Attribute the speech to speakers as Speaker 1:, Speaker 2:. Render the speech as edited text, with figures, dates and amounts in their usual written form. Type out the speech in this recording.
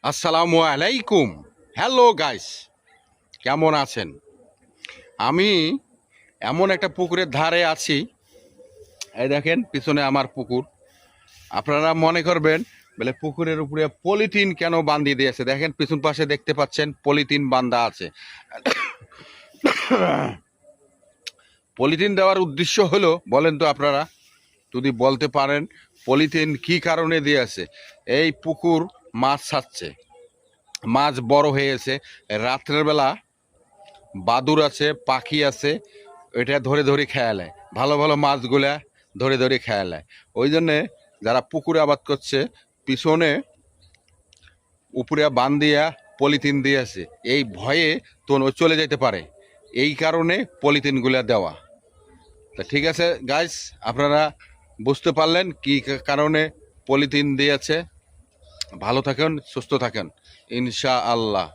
Speaker 1: আসসালামু আলাইকুম। Hello guys, কেমন আছেন? আমি এমন একটা পুকুরের ধারে আছি। এই দেখেন পিছনে আমার পুকুর। আপনারা মনে করবেন বলে পুকুরের উপরে পলিথিন কেন বান্ধি দিয়েছে? দেখেন পিছন পাশে দেখতে পাচ্ছেন পলিথিন বান্ধা আছে। পলিথিন দেওয়ার উদ্দেশ্য হলো, বলেন তো আপনারা যদি বলতে পারেন পলিথিন কি কারণে দিয়েছে? এই পুকুর মাছ ছাড়ছে, মাছ বড় হয়েছে। রাত্রের বেলা বাদুর আছে, পাখি আছে, এটা ধরে ধরে খেয়া নেয়, ভালো ভালো মাছগুলা ধরে ধরে খেয়া নেয়। ওই জন্যে যারা পুকুরে আবাদ করছে পিছনে উপরে বান দিয়া পলিথিন দিয়েছে, এই ভয়ে তো চলে যেতে পারে, এই কারণে পলিথিনগুলা দেওয়া। তা ঠিক আছে গাইস, আপনারা বুঝতে পারলেন কি কারণে পলিথিন দিয়েছে। ভালো থাকেন, সুস্থ থাকেন, ইনশা আল্লাহ।